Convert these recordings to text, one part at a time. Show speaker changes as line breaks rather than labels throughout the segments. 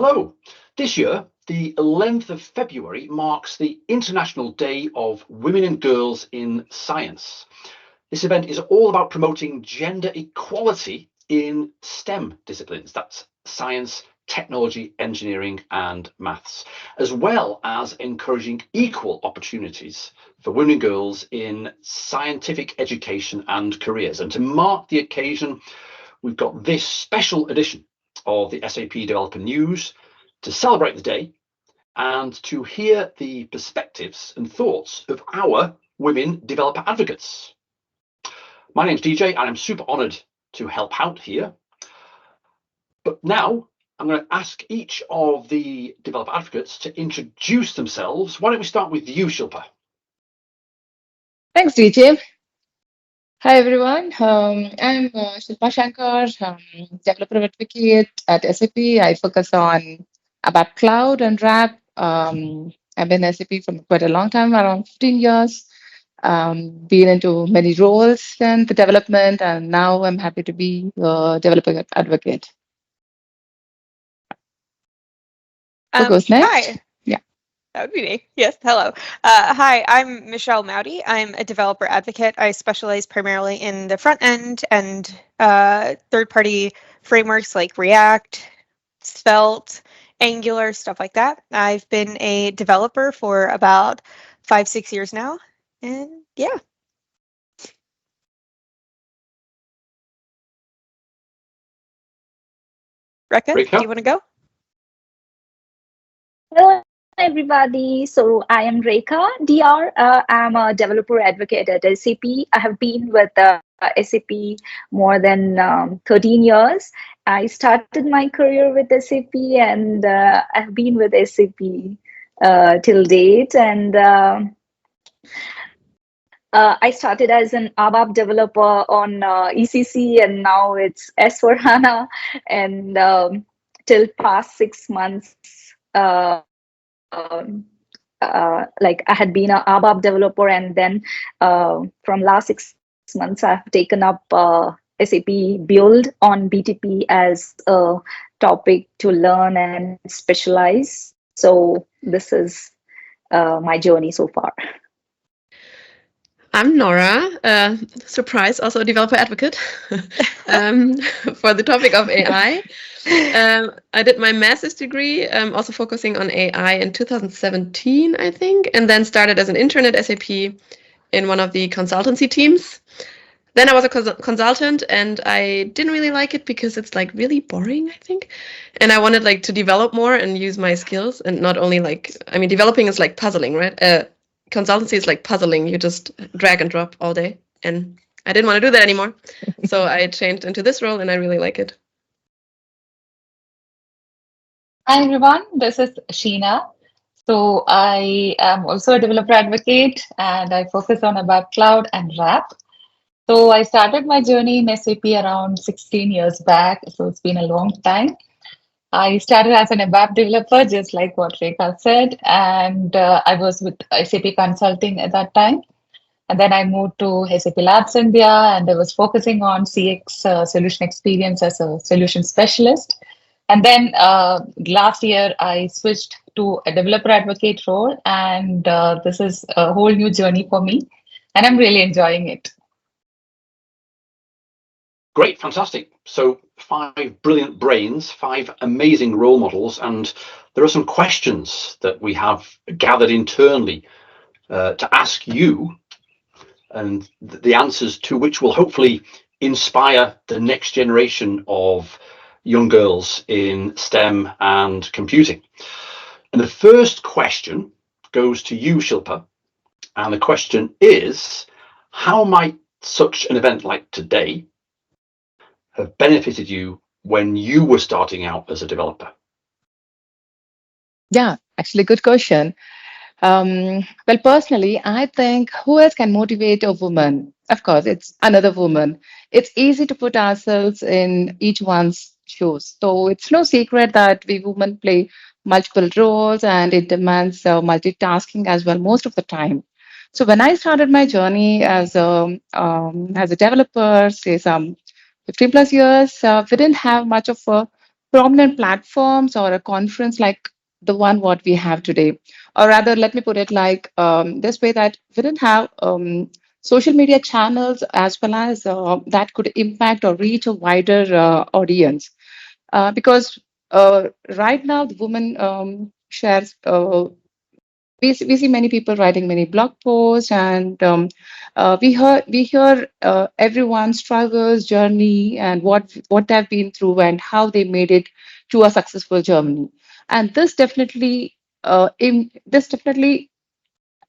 Hello. This year, the 11th of February marks the International Day of Women and Girls in Science. This event is all about promoting gender equality in STEM disciplines. That's science, technology, engineering, and maths, as well as encouraging equal opportunities for women and girls in scientific education and careers. And to mark the occasion, we've got this special edition of the SAP Developer News to celebrate the day and to hear the perspectives and thoughts of our women developer advocates. My name's DJ and I'm super honoured to help out here. But now I'm going to ask each of the developer advocates to introduce themselves. Why don't we start with you, Shilpa?
Thanks, DJ. Hi, everyone. I'm Shilpa Shankar, developer advocate at SAP. I focus on ABAP Cloud and RAP. I've been SAP for quite a long time, around 15 years. Been into many roles in the development, and now I'm happy to be a developer advocate. Who goes next?
Hi. That would be me. Yes, hello. Hi, I'm Michelle Mowdy. I'm a developer advocate. I specialize primarily in the front end and third-party frameworks like React, Svelte, Angular, stuff like that. I've been a developer for about 5-6 years now, and yeah. Rekha, do you want to go?
Hello, everybody. So I am Rekha DR. I'm a developer advocate at SAP. I have been with SAP more than 13 years. I started my career with SAP and I've been with SAP till date. And I started as an ABAP developer on ECC, and now it's S4HANA. And till past 6 months, like I had been an ABAP developer, and then from last 6 months I've taken up SAP Build on BTP as a topic to learn and specialize. So this is my journey so far.
I'm Nora, surprise, also a developer advocate for the topic of AI. I did my master's degree, also focusing on AI in 2017, I think, and then started as an intern at SAP in one of the consultancy teams. Then I was a consultant and I didn't really like it because it's like really boring, I think. And I wanted like to develop more and use my skills, and not only like, I mean, developing is like puzzling, right? Consultancy is like puzzling. You just drag and drop all day. And I didn't want to do that anymore. So I changed into this role and I really like it.
Hi, everyone. This is Sheena. So I am also a developer advocate and I focus on ABAP Cloud and RAP. So I started my journey in SAP around 16 years back. So it's been a long time. I started as an ABAP developer, just like what Rekha said, and I was with SAP Consulting at that time. And then I moved to SAP Labs India, and I was focusing on CX solution experience as a solution specialist. And then last year, I switched to a developer advocate role, and this is a whole new journey for me, and I'm really enjoying it.
Great, fantastic. So 5 brilliant brains, 5 amazing role models, and there are some questions that we have gathered internally to ask you, and the answers to which will hopefully inspire the next generation of young girls in STEM and computing. And the first question goes to you, Shilpa, and the question is, how might such an event like today have benefited you when you were starting out as a developer?
Yeah, actually, good question. Well, personally, I think who else can motivate a woman? Of course, it's another woman. It's easy to put ourselves in each one's shoes. So it's no secret that we women play multiple roles and it demands multitasking as well most of the time. So when I started my journey as a developer, say some 15 plus years, we didn't have much of a prominent platforms or a conference like the one what we have today. Or rather, let me put it like this way, that we didn't have social media channels as well as that could impact or reach a wider audience. Because right now, the woman shares we see many people writing many blog posts, and we hear everyone's struggles journey and what they've been through and how they made it to a successful journey. And this definitely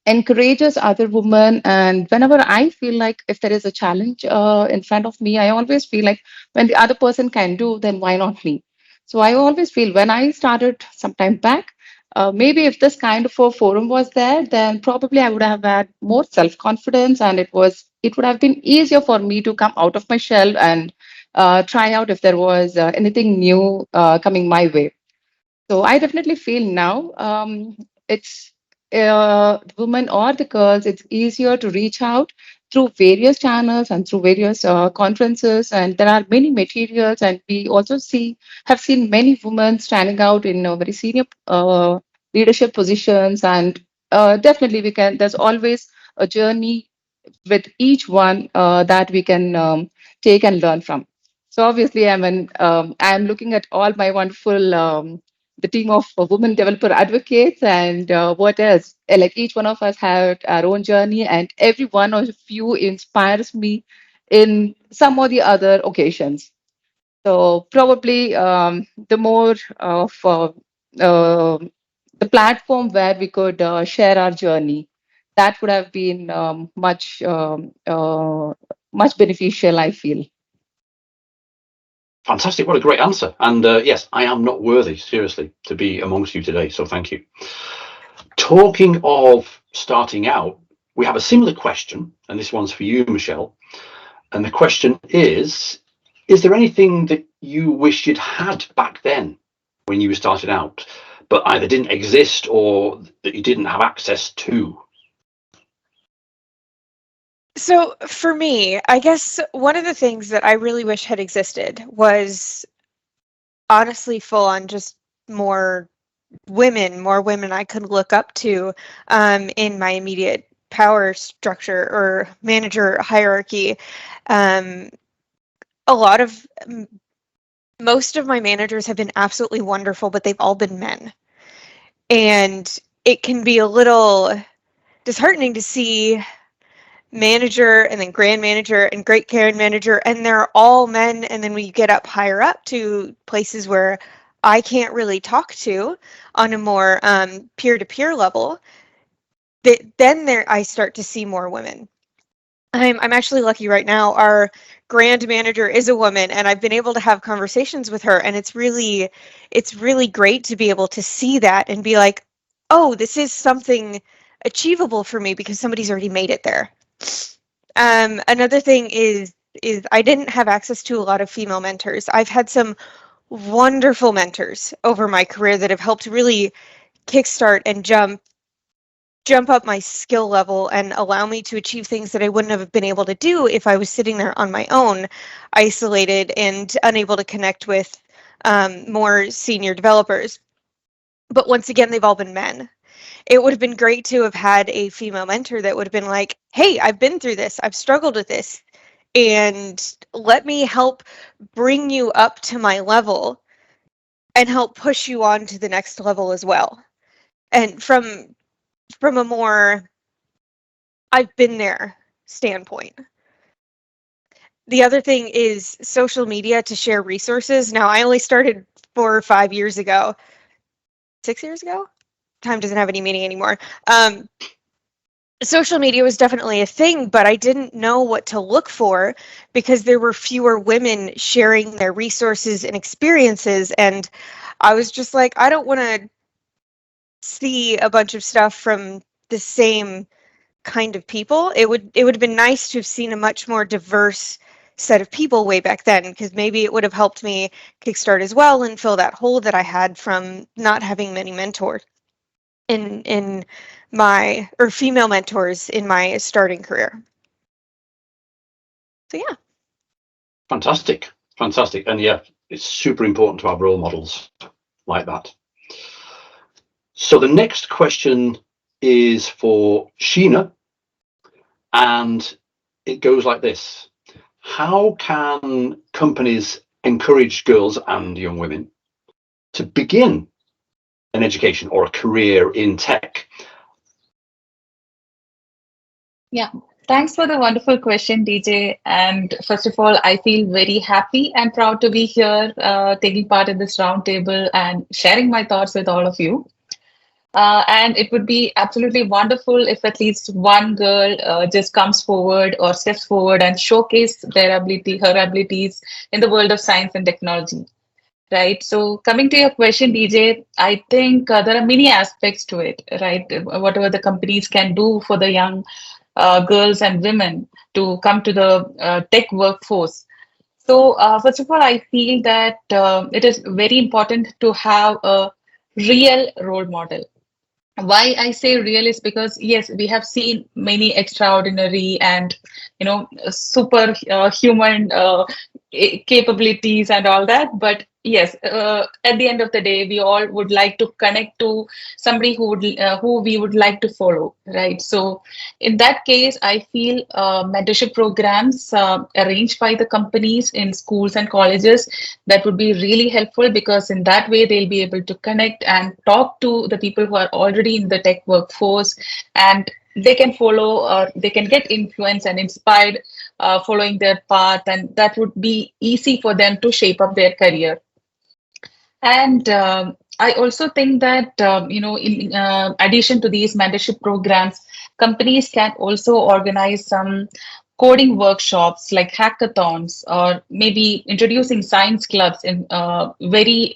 encourages other women. And whenever I feel like if there is a challenge in front of me, I always feel like when the other person can do, then why not me? So I always feel when I started some time back, maybe if this kind of a forum was there, then probably I would have had more self-confidence, and it would have been easier for me to come out of my shell and try out if there was anything new coming my way. So I definitely feel now it's women or the girls, it's easier to reach out through various channels and through various conferences. And there are many materials, and we also have seen many women standing out in very senior leadership positions. And definitely, there's always a journey with each one that we can take and learn from. So obviously, I'm looking at all my wonderful the team of women developer advocates, and what else? Like each one of us had our own journey, and every one of you inspires me in some or the other occasions. So probably the more of the platform where we could share our journey, that would have been much beneficial, I feel.
Fantastic. What a great answer. And yes, I am not worthy, seriously, to be amongst you today. So thank you. Talking of starting out, we have a similar question, and this one's for you, Michelle. And the question is there anything that you wish you'd had back then when you started out, but either didn't exist or that you didn't have access to?
So for me, I guess one of the things that I really wish had existed was honestly full on just more women I could look up to in my immediate power structure or manager hierarchy. Most of my managers have been absolutely wonderful, but they've all been men. And it can be a little disheartening to see manager and then grand manager and great grand manager, and they're all men. And then we get up higher up to places where I can't really talk to on a more peer-to-peer level. Then I start to see more women. I'm actually lucky right now. Our grand manager is a woman, and I've been able to have conversations with her, and it's really great to be able to see that and be like, oh, this is something achievable for me because somebody's already made it there. Another thing is I didn't have access to a lot of female mentors. I've had some wonderful mentors over my career that have helped really kickstart and jump up my skill level and allow me to achieve things that I wouldn't have been able to do if I was sitting there on my own, isolated and unable to connect with more senior developers. But once again, they've all been men. It would have been great to have had a female mentor that would have been like, hey, I've been through this, I've struggled with this, and let me help bring you up to my level and help push you on to the next level as well. And from a more I've been there standpoint. The other thing is social media to share resources. Now, I only started 4 or 5 years ago. 6 years ago? Time doesn't have any meaning anymore. Social media was definitely a thing, but I didn't know what to look for because there were fewer women sharing their resources and experiences. And I was just like, I don't want to see a bunch of stuff from the same kind of people. It would have been nice to have seen a much more diverse set of people way back then, because maybe it would have helped me kickstart as well and fill that hole that I had from not having many mentors in my, or female mentors in my starting career. So yeah.
Fantastic. And yeah, It's super important to have role models like that. So the next question is for Sheena, and it goes like this. How can companies encourage girls and young women to begin an education or a career in tech?
Yeah, thanks for the wonderful question, DJ. And first of all, I feel very happy and proud to be here, taking part in this roundtable and sharing my thoughts with all of you. And it would be absolutely wonderful if at least one girl just comes forward or steps forward and showcase her abilities in the world of science and technology. Right. So coming to your question, DJ, I think there are many aspects to it, right? Whatever the companies can do for the young girls and women to come to the tech workforce. So first of all, I feel that it is very important to have a real role model. Why I say real is because yes, we have seen many extraordinary and super human capabilities and all that, but yes, at the end of the day, we all would like to connect to somebody who we would like to follow, right? So in that case, I feel mentorship programs arranged by the companies in schools and colleges, that would be really helpful, because in that way they'll be able to connect and talk to the people who are already in the tech workforce, and they can follow or they can get influenced and inspired following their path, and that would be easy for them to shape up their career. And I also think that in addition to these mentorship programs, companies can also organize some coding workshops like hackathons, or maybe introducing science clubs in very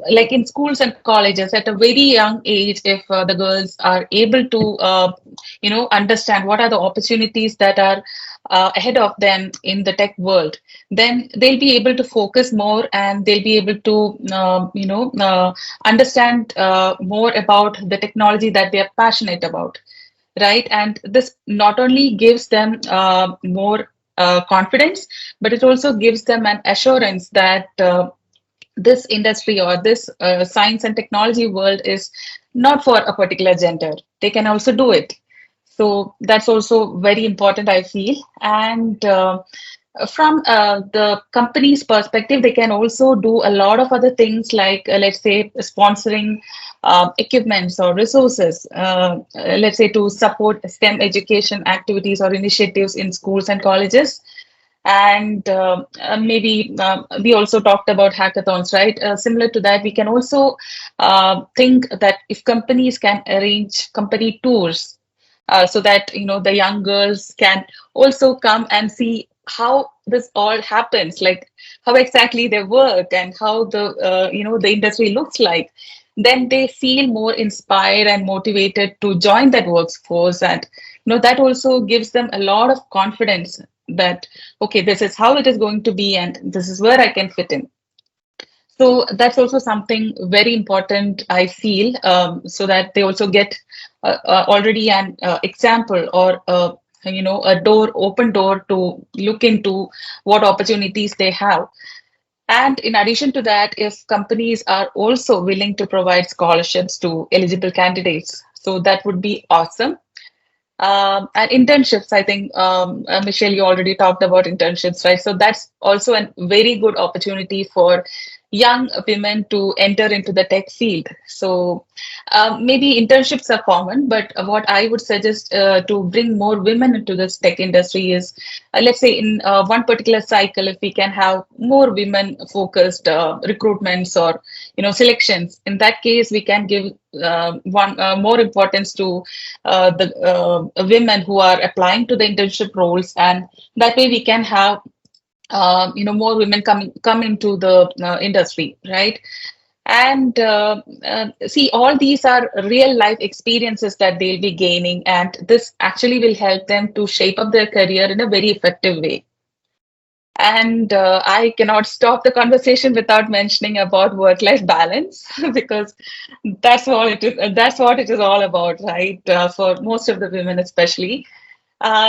like in schools and colleges at a very young age. If the girls are able to understand what are the opportunities that are ahead of them in the tech world, then they'll be able to focus more, and they'll be able to understand more about the technology that they are passionate about, right? And this not only gives them more confidence, but it also gives them an assurance that this industry or this science and technology world is not for a particular gender. They can also do it. So that's also very important, I feel. And from the company's perspective, they can also do a lot of other things, like let's say sponsoring equipments or resources, let's say to support STEM education activities or initiatives in schools and colleges. And maybe we also talked about hackathons, right? Similar to that, we can also think that if companies can arrange company tours, so that the young girls can also come and see how this all happens, like how exactly they work and how the industry looks like, then they feel more inspired and motivated to join that workforce. And that also gives them a lot of confidence that, okay, this is how it is going to be, and this is where I can fit in. So that's also something very important, I feel, so that they also get already an example, or a open door to look into what opportunities they have. And in addition to that, if companies are also willing to provide scholarships to eligible candidates, so that would be awesome. And internships, I think, Michelle, you already talked about internships, right? So that's also a very good opportunity for young women to enter into the tech field. So maybe internships are common, but what I would suggest to bring more women into this tech industry is, let's say in one particular cycle, if we can have more women focused recruitments or selections, in that case we can give one more importance to the women who are applying to the internship roles, and that way we can have more women come into the industry, right? And see, all these are real life experiences that they'll be gaining, and this actually will help them to shape up their career in a very effective way. And I cannot stop the conversation without mentioning about work-life balance, because that's what it is. That's what it is all about, right? For most of the women, especially.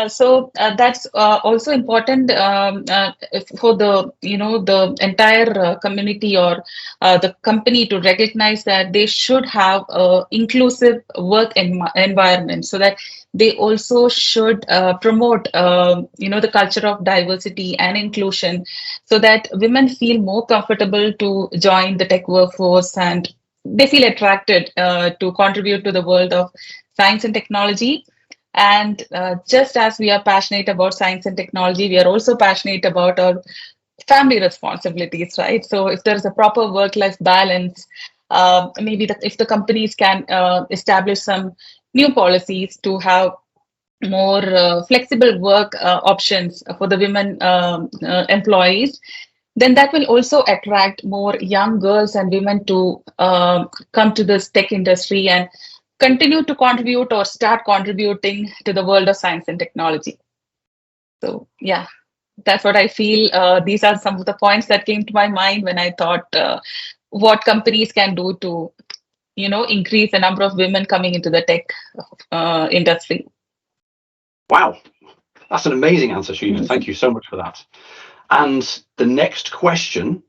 So that's also important for the the entire community or the company to recognize that they should have a inclusive work environment, so that they also should promote the culture of diversity and inclusion, so that women feel more comfortable to join the tech workforce and they feel attracted to contribute to the world of science and technology. And just as we are passionate about science and technology, we are also passionate about our family responsibilities, right? So if there's a proper work-life balance, maybe if the companies can establish some new policies to have more flexible work options for the women employees, then that will also attract more young girls and women to come to this tech industry and continue to contribute or start contributing to the world of science and technology. So yeah, that's what I feel. These are some of the points that came to my mind when I thought what companies can do to, increase the number of women coming into the tech industry.
Wow, that's an amazing answer, Sheena. Thank you so much for that. And the next question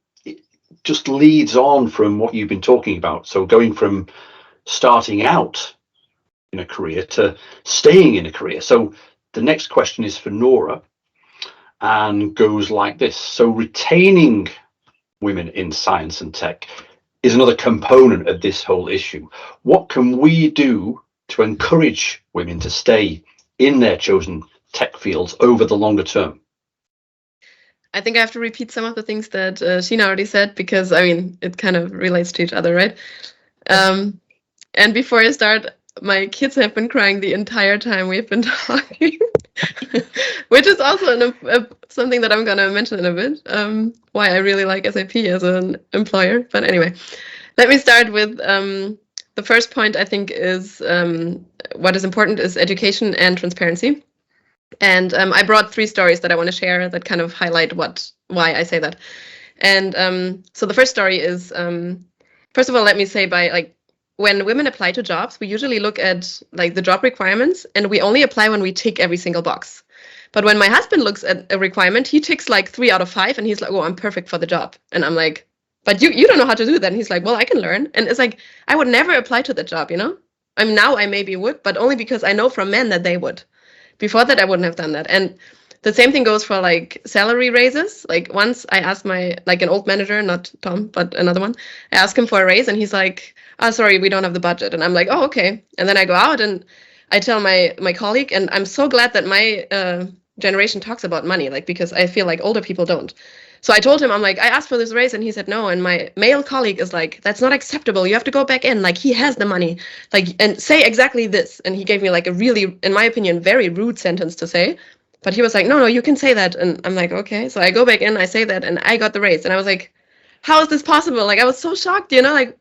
just leads on from what you've been talking about. So going from starting out in a career to staying in a career. So the next question is for Nora and goes like this. So retaining women in science and tech is another component of this whole issue. What can we do to encourage women to stay in their chosen tech fields over the longer term?
I think I have to repeat some of the things that Sheena already said, because I mean, it kind of relates to each other, right? And before I start, my kids have been crying the entire time we've been talking, which is also something that I'm going to mention in a bit, why I really like SAP as an employer. But anyway, let me start with the first point. I think is what is important is education and transparency. And I brought 3 stories that I want to share that kind of highlight why I say that. And so the first story is, first of all, let me say when women apply to jobs, we usually look at like the job requirements and we only apply when we tick every single box. But when my husband looks at a requirement, he ticks like 3 out of 5 and he's like, oh, I'm perfect for the job. And I'm like, but you don't know how to do that. And he's like, well, I can learn. And it's like, I would never apply to the job, I mean, now I maybe would, but only because I know from men that they would. Before that, I wouldn't have done that. And the same thing goes for like salary raises. Like once I asked an old manager, not Tom, but another one, I asked him for a raise and he's like, oh, sorry, we don't have the budget. And I'm like, oh, okay. And then I go out and I tell my colleague, and I'm so glad that my generation talks about money, because I feel like older people don't. So I told him, I'm like, I asked for this raise and he said no. And my male colleague is like, that's not acceptable. You have to go back in. Like, he has the money, and say exactly this. And he gave me like a really, in my opinion, very rude sentence to say. But he was like, no, you can say that. And I'm like, okay. So I go back in, I say that, and I got the raise. And I was like, how is this possible? Like, I was so shocked, like,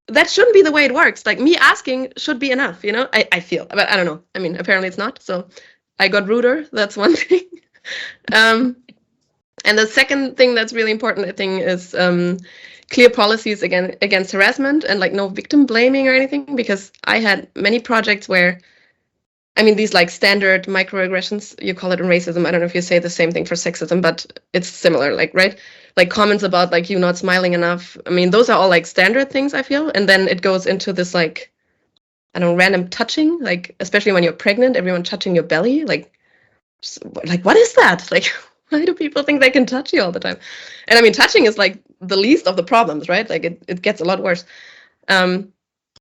that shouldn't be the way it works. Like, me asking should be enough, I feel. But I don't know. I mean, apparently it's not. So I got ruder. That's one thing. And the second thing that's really important, I think, is clear policies against harassment and like no victim blaming or anything, because I had many projects where, I mean, these like standard microaggressions, you call it in racism. I don't know if you say the same thing for sexism, but it's similar, like, right? Like comments about like you not smiling enough. I mean, those are all like standard things, I feel. And then it goes into this like, I don't know, random touching, like especially when you're pregnant, everyone touching your belly. Like what is that? Like, why do people think they can touch you all the time? And I mean, touching is like the least of the problems, right? Like it gets a lot worse.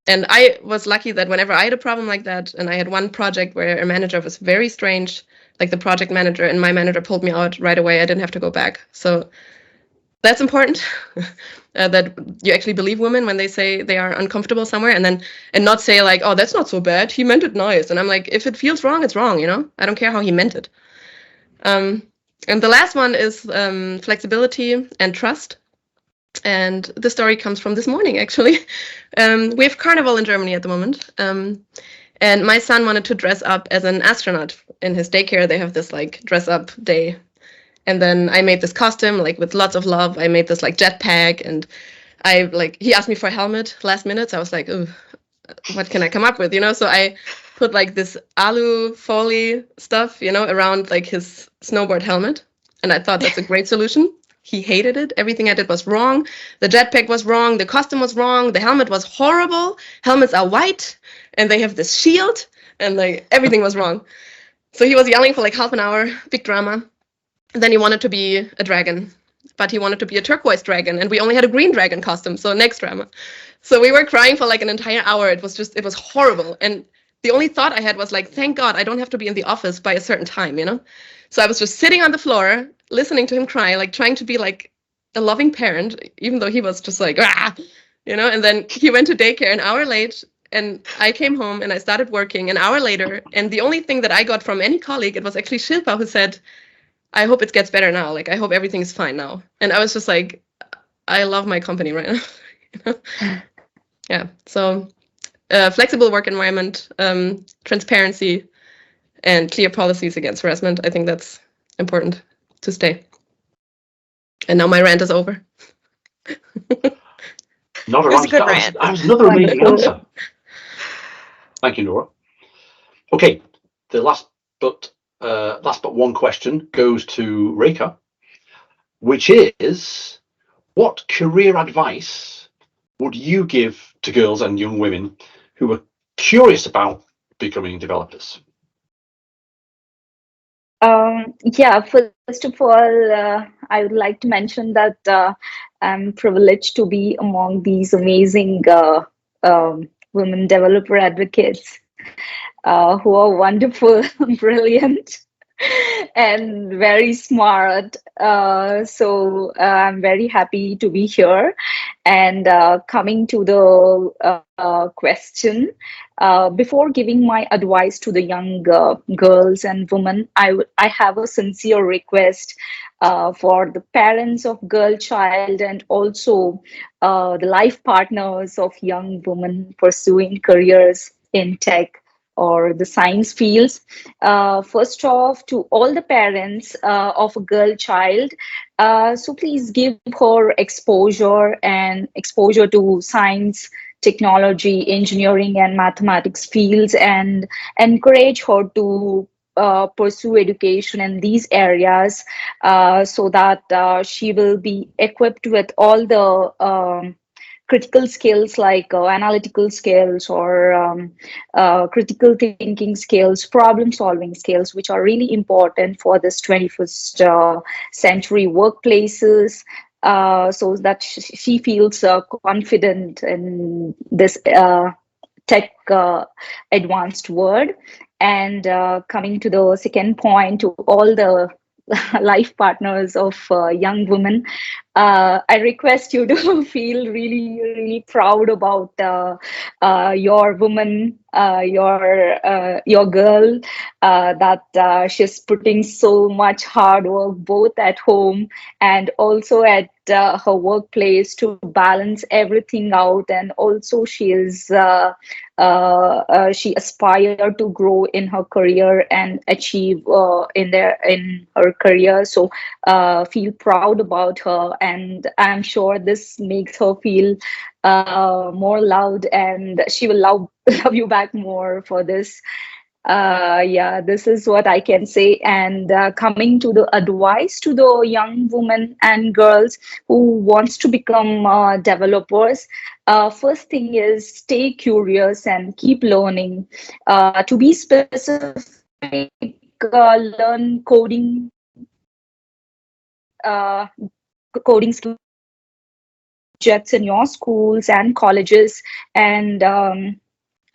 And I was lucky that whenever I had a problem like that, and I had one project where a manager was very strange, like the project manager, and my manager pulled me out right away. I didn't have to go back. So that's important, that you actually believe women when they say they are uncomfortable somewhere, and not say like, oh, that's not so bad. He meant it nice. And I'm like, if it feels wrong, it's wrong, I don't care how he meant it. And the last one is flexibility and trust. And the story comes from this morning, actually. We have Carnival in Germany at the moment. And my son wanted to dress up as an astronaut. In his daycare, they have this like dress up day. And then I made this costume, like with lots of love. I made this like jetpack, and he asked me for a helmet last minute. So I was like, ooh, what can I come up with? So I put like this alu foley stuff, you know, around like his snowboard helmet. And I thought that's a great solution. He hated it. Everything I did was wrong. The jetpack was wrong. The costume was wrong. The helmet was horrible. Helmets are white and they have this shield and like everything was wrong. So he was yelling for like half an hour, big drama. And then he wanted to be a dragon, but he wanted to be a turquoise dragon. And we only had a green dragon costume. So next drama. So we were crying for like an entire hour. It was horrible. And the only thought I had was like, thank God I don't have to be in the office by a certain time, you know? So I was just sitting on the floor, listening to him cry, like trying to be like a loving parent, even though he was just like, ah, you know? And then he went to daycare an hour late and I came home and I started working an hour later. And the only thing that I got from any colleague, it was actually Shilpa who said, I hope it gets better now. Like, I hope everything's fine now. And I was just like, I love my company right now. You know? Yeah, so flexible work environment, transparency, and clear policies against harassment. I think that's important to stay. And now my rant is over.
Not a
It was a
rant.
good rant.
That was another amazing
Wonderful.
answer. Thank you, Nora. Okay, the last but one question goes to Rekha, which is, what career advice would you give to girls and young women who are curious about becoming developers?
Yeah, first of all, I would like to mention that I'm privileged to be among these amazing women developer advocates who are wonderful, brilliant, and very smart. So I'm very happy to be here. And coming to the question, before giving my advice to the young girls and women, I have a sincere request for the parents of girl child and also the life partners of young women pursuing careers in tech or the science fields. First off, to all the parents of a girl child, so please give her exposure to science, technology, engineering, and mathematics fields, and encourage her to pursue education in these areas so that she will be equipped with all the critical skills like analytical skills or critical thinking skills, problem solving skills, which are really important for this 21st century workplaces. So that she feels confident in this tech advanced world. And coming to the second point, to all the life partners of young women, I request you to feel really, really proud about your woman, your girl, that she's putting so much hard work both at home and also at her workplace to balance everything out, and also she aspired to grow in her career and achieve in her career. So feel proud about her, and I'm sure this makes her feel more loved, and she will love you back more for this. Yeah, this is what I can say. And coming to the advice to the young women and girls who wants to become developers, first thing is stay curious and keep learning. To be specific, learn coding subjects in your schools and colleges, and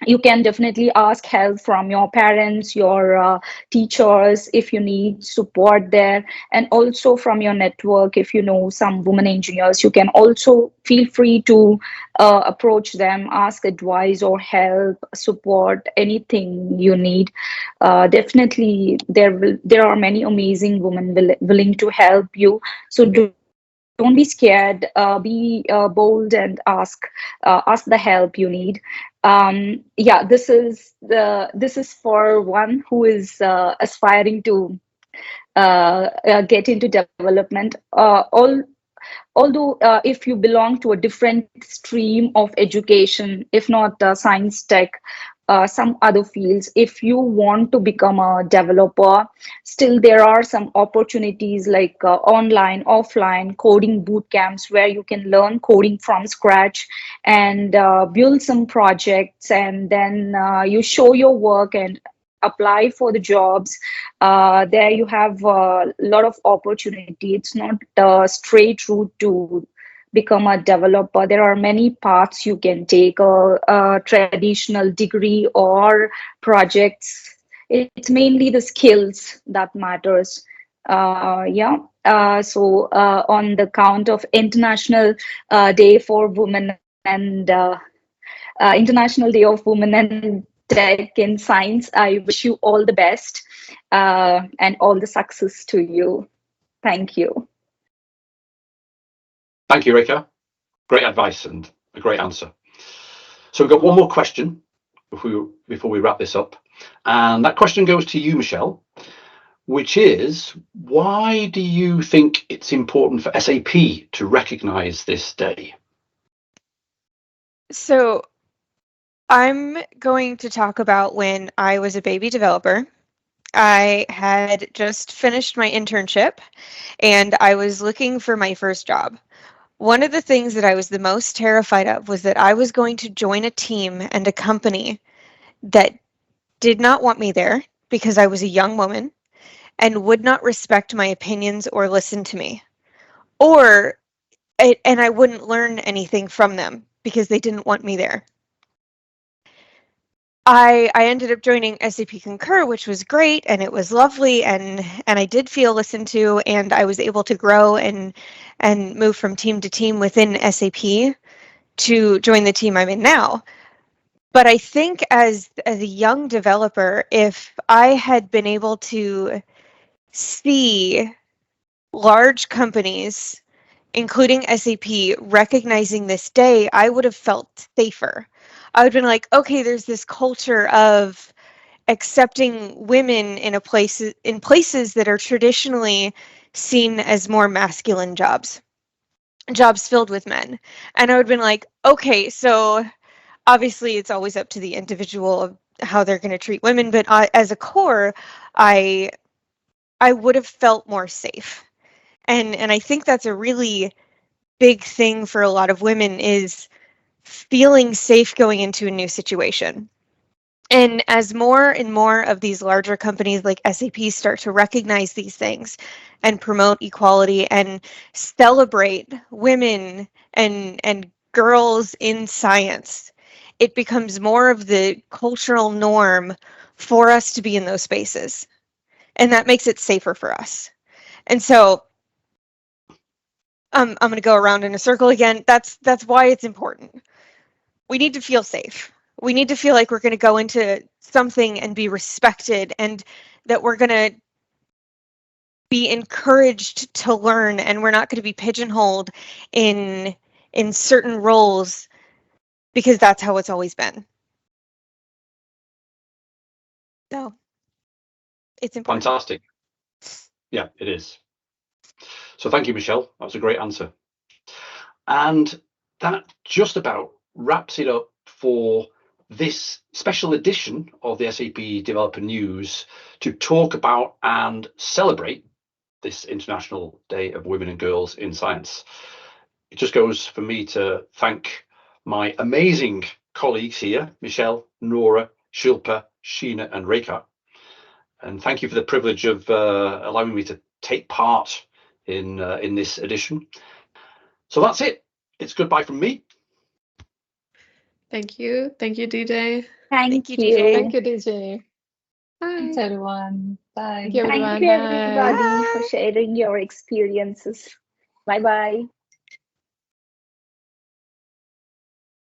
you can definitely ask help from your parents, your teachers, if you need support there, and also from your network. If you know some women engineers, you can also feel free to approach them, ask advice or help, support, anything you need. Definitely, there are many amazing women willing to help you. So don't be scared. Be bold and ask the help you need. Yeah, this is for one who is aspiring to get into development. Although if you belong to a different stream of education, if not science tech, some other fields. If you want to become a developer, still there are some opportunities like online, offline coding boot camps where you can learn coding from scratch and build some projects, and then you show your work and apply for the jobs. There you have a lot of opportunity. It's not a straight route to become a developer. There are many paths you can take, a traditional degree or projects. It's mainly the skills that matters. Yeah. So on the count of International Day for Women and International Day of Women and Tech in Science, I wish you all the best and all the success to you. Thank you.
Thank you, Rekha. Great advice and a great answer. So we've got one more question before we wrap this up. And that question goes to you, Michelle, which is, why do you think it's important for SAP to recognise this day?
So I'm going to talk about when I was a baby developer. I had just finished my internship and I was looking for my first job. One of the things that I was the most terrified of was that I was going to join a team and a company that did not want me there because I was a young woman and would not respect my opinions or listen to me. And I wouldn't learn anything from them because they didn't want me there. I ended up joining SAP Concur, which was great, and it was lovely, and I did feel listened to, and I was able to grow and move from team to team within SAP to join the team I'm in now. But I think as a young developer, if I had been able to see large companies, including SAP, recognizing this day, I would have felt safer. I would have been like, okay, there's this culture of accepting women in places that are traditionally seen as more masculine jobs filled with men. And I would have been like, okay, so obviously it's always up to the individual of how they're going to treat women, but as a core, I would have felt more safe. And I think that's a really big thing for a lot of women, is feeling safe going into a new situation. And as more and more of these larger companies like SAP start to recognize these things and promote equality and celebrate women and girls in science, it becomes more of the cultural norm for us to be in those spaces. And that makes it safer for us. And so I'm going to go around in a circle again. That's why it's important. We need to feel safe. We need to feel like we're going to go into something and be respected, and that we're going to be encouraged to learn, and we're not going to be pigeonholed in certain roles because that's how it's always been. So it's important.
Fantastic. Yeah, it is. So thank you, Michelle. That was a great answer. And that just about wraps it up for this special edition of the SAP Developer News to talk about and celebrate this International Day of Women and Girls in Science. It just goes for me to thank my amazing colleagues here, Michelle, Nora, Shilpa, Sheena and Rekha. And thank you for the privilege of allowing me to take part in this edition. So that's it. It's goodbye from me.
Thank you. Thank you, DJ.
Thank
you,
you.
DJ.
Thank you, DJ.
Bye.
Thanks, everyone. Bye.
Thank you, everyone.
Thank you,
Bye.
everybody, for sharing your experiences. Bye-bye.